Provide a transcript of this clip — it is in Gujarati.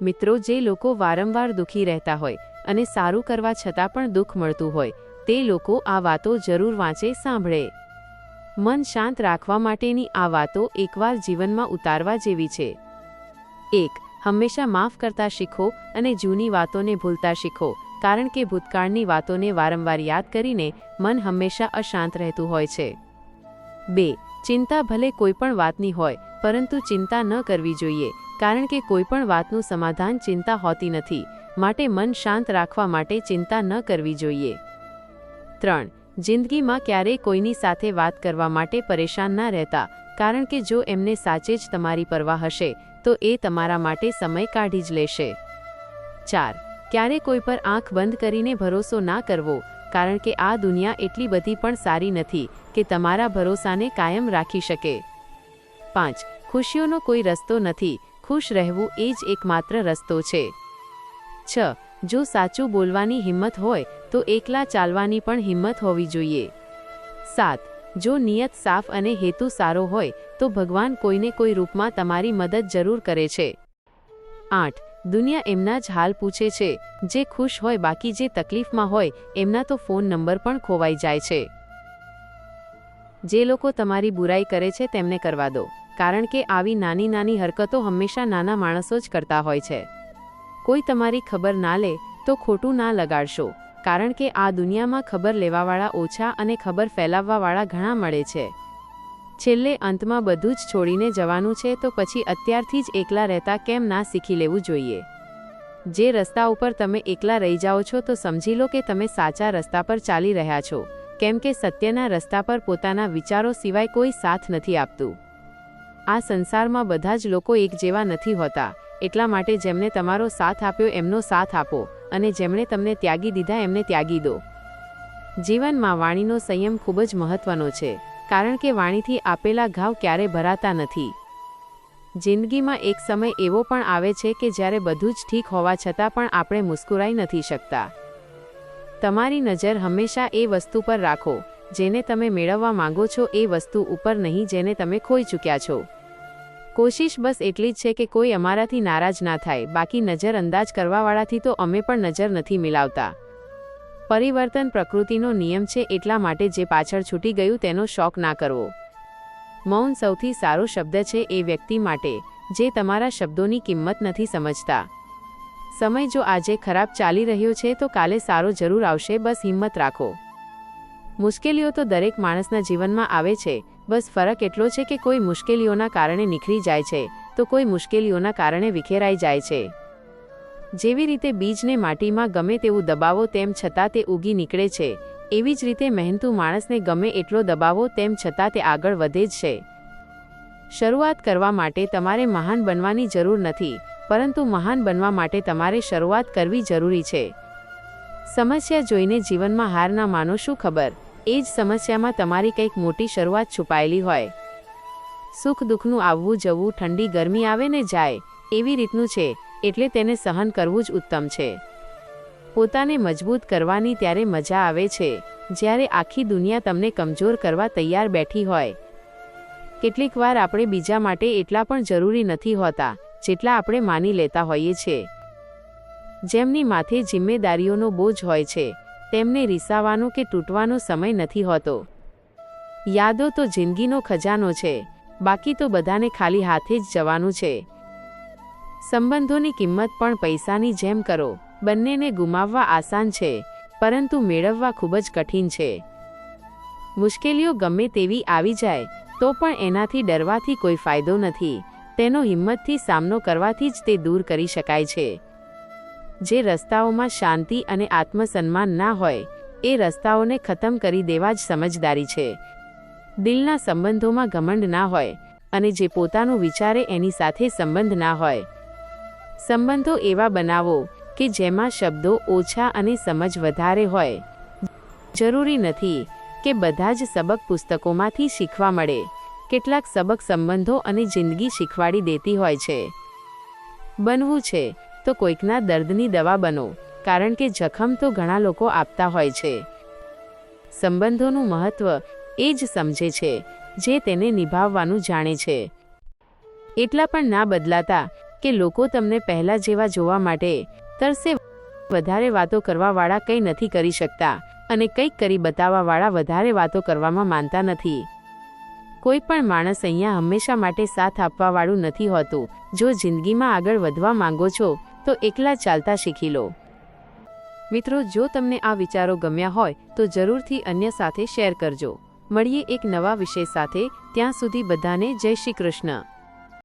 મિત્રો, જે લોકો વારંવાર દુઃખી રહેતા હોય અને સારું કરવા છતાં પણ દુઃખ મળતું હોય, તે લોકો આ વાતો જરૂર વાંચે, સાંભળે. મન શાંત રાખવા માટેની આ વાતો એકવાર જીવનમાં ઉતારવા જેવી છે. 1. હંમેશા માફ કરતા શીખો અને જૂની વાતોને ભૂલતા શીખો, કારણ કે ભૂતકાળની વાતોને વારંવાર યાદ કરીને મન હંમેશા અશાંત રહેતું હોય છે. 2. ચિંતા ભલે કોઈપણ વાતની હોય, પરંતુ ચિંતા ન કરવી જોઈએ, કારણ કે કોઈપણ વાતનું સમાધાન ચિંતા હોતી નથી, માટે મન શાંત રાખવા માટે ચિંતા ન કરવી જોઈએ. 3. જિંદગીમાં ક્યારેય કોઈની સાથે વાત કરવા માટે પરેશાન ના રહેતા, કારણ કે જો એમને સાચે જ તમારી પરવા હશે તો એ તમારા માટે સમય કાઢી જ લેશે. 4. ક્યારે કોઈ પર આંખ બંધ કરીને ભરોસો ના કરવો, કારણ કે આ દુનિયા એટલી બધી પણ સારી નથી કે તમારા ભરોસાને કાયમ રાખી શકે. 5. ખુશીઓનો કોઈ રસ્તો નથી, ખુશ રહેવું એ જ એકમાત્ર રસ્તો છે. 6. જો સાચું બોલવાની હિંમત હોય તો એકલા ચાલવાની પણ હિંમત હોવી જોઈએ. 7. જો નિયત સાફ અને હેતુ સારો હોય તો ભગવાન કોઈને કોઈ રૂપમાં તમારી મદદ જરૂર કરે છે. 8. દુનિયા એમના જ હાલ પૂછે છે જે ખુશ હોય, બાકી જે તકલીફમાં હોય એમના તો ફોન નંબર પણ ખોવાઈ જાય છે. જે લોકો તમારી બુરાઈ કરે છે તેમને કરવા દો, કારણ કે આવી નાની નાની હરકતો હંમેશા નાના માણસો જ કરતા હોય છે. કોઈ તમારી ખબર ના લે તો ખોટું ના લગાડશો, કારણ કે આ દુનિયામાં ખબર લેવાવાળા ઓછા અને ખબર ફેલાવવાવાળા ઘણા મળે છે. છેલ્લે અંતમાં બધું જ છોડીને જવાનું છે તો પછી અત્યારથી જ એકલા રહેતા કેમ ના શીખી લેવું જોઈએ. જે રસ્તા ઉપર તમે એકલા રહી જાઓ છો તો સમજી લો કે તમે સાચા રસ્તા પર ચાલી રહ્યા છો, કેમ કે સત્યના રસ્તા પર પોતાના વિચારો સિવાય કોઈ સાથ નથી આપતું. આ સંસારમાં બધા જ લોકો એક જેવા નથી હોતા, એટલા માટે જેમને તમારો સાથ આપ્યો એમનો સાથ આપો અને જેમણે તમને ત્યાગી દીધા એમને ત્યાગી દો. જીવનમાં વાણીનો સંયમ ખૂબ જ મહત્વનો છે, કારણ કે વાણીથી આપેલા ઘાવ ક્યારે ભરાતા નથી. જિંદગીમાં એક સમય એવો પણ આવે છે કે જ્યારે બધું જ ઠીક હોવા છતાં પણ આપણે મુસ્કુરાઈ નથી શકતા. તમારી નજર હંમેશા એ વસ્તુ પર રાખો જેને તમે મેળવવા માંગો છો, એ વસ્તુ ઉપર નહીં જેને તમે ખોઈ ચૂક્યા છો. કોશિશ બસ એટલી જ છે કે કોઈ અમારાથી નારાજ ના થાય, બાકી નજર અંદાજ કરવાવાળાથી તો અમે પણ નજર નથી મિલાવતા. પરિવર્તન પ્રકૃતિનો નિયમ છે, એટલા માટે જે પાછળ છૂટી ગયું તેનો શોખ ના કરવો. મૌન સૌથી સારો શબ્દ છે એ વ્યક્તિ માટે જે તમારા શબ્દોની કિંમત નથી સમજતા. સમય જો આજે ખરાબ ચાલી રહ્યો છે તો કાલે સારો જરૂર આવશે, બસ હિંમત રાખો. મુશ્કેલીઓ તો દરેક માણસના જીવનમાં આવે છે, બસ ફરક એટલો છે કે કોઈ મુશ્કેલીઓના કારણે નીકળી જાય છે તો કોઈ મુશ્કેલીઓના કારણે વિખેરાઈ જાય છે. જેવી રીતે બીજને માટીમાં ગમે તેવું દબાવો તેમ છતાં તે ઉગી નીકળે છે, એવી જ રીતે મહેનતુ માણસને ગમે એટલો દબાવો તેમ છતાં તે આગળ વધે જ છે. શરૂઆત કરવા માટે તમારે મહાન બનવાની જરૂર નથી, પરંતુ મહાન બનવા માટે તમારે શરૂઆત કરવી જરૂરી છે. સમસ્યા જોઈને જીવનમાં હાર ના માનો, શું ખબર એ જ સમસ્યામાં તમારી કંઈક મોટી શરૂઆત છુપાયેલી હોય. સુખ દુઃખનું આવવું જવું, ઠંડી ગરમી આવે ને જાય, એવી રીતનું છે, એટલે તેને સહન કરવું જ ઉત્તમ છે. પોતાને મજબૂત કરવાની ત્યારે મજા આવે છે જ્યારે આખી દુનિયા તમને કમજોર કરવા તૈયાર બેઠી હોય. કેટલીક વાર આપણે બીજા માટે એટલા પણ જરૂરી નથી હોતા જેટલા આપણે માની લેતા હોઈએ છીએ. જેમની માથે જિમ્મેદારીઓનો બોજ હોય છે તેમને રીસાવાનો કે તૂટવાનો સમય નથી હોતો. યાદો તો જિંદગીનો ખજાનો છે, બાકી તો બધાને ખાલી હાથે જ જવાનું છે. સંબંધોની કિંમત પણ પૈસાની જેમ કરો, બંનેને ગુમાવવા આસાન છે પરંતુ મેળવવા ખૂબ જ કઠિન છે. મુશ્કેલીઓ ગમે તેવી આવી જાય તો પણ એનાથી ડરવાથી કોઈ ફાયદો નથી, તેનો હિંમતથી સામનો કરવાથી જ તે દૂર કરી શકાય છે. જે રસ્તાઓમાં શાંતિ અને આત્મસન્માન ના હોય એ રસ્તાઓને ખતમ કરી દેવા જ સમજદારી છે. દિલના સંબંધોમાં ઘમંડ ના હોય અને જે પોતાનું વિચારે એની સાથે સંબંધ ના હોય. સંબંધો એવા બનાવો કે જેમાં શબ્દો ઓછા અને સમજ વધારે હોય. જરૂરી નથી કે બધા જ સબક પુસ્તકોમાંથી શીખવા મળે, કેટલાક સબક સંબંધો અને જિંદગી શીખવાડી દેતી હોય છે. બનવું છે તો કોઈકના દર્દની દવા બનો, કારણ કે જખમ તો ઘણા લોકો આપતા હોય છે. સંબંધોનું મહત્વ એ જ સમજે છે જે તેને નિભાવવાનું જાણે છે. એટલા પણ ના બદલાતા કે લોકો તમને પહેલાં જેવા જોવા માટે તરસે. વધારે વાતો કરવાવાળા કંઈ નથી કરી શકતા અને કંઈક કરી બતાવવાવાળા વધારે વાતો કરવામાં માનતા નથી. કોઈ પણ માણસ અહીંયા હંમેશા માટે સાથ આપવાવાળું નથી હોતું. જો જિંદગીમાં આગળ વધવા માંગો છો તો એકલા ચાલતા શીખી લો. મિત્રો, જો તમને આ વિચારો ગમ્યા હોય તો જરૂરથી અન્ય સાથે શેર કરજો. મળીએ એક નવા વિષય સાથે. ત્યાં સુધી બધાને જય શ્રી કૃષ્ણ.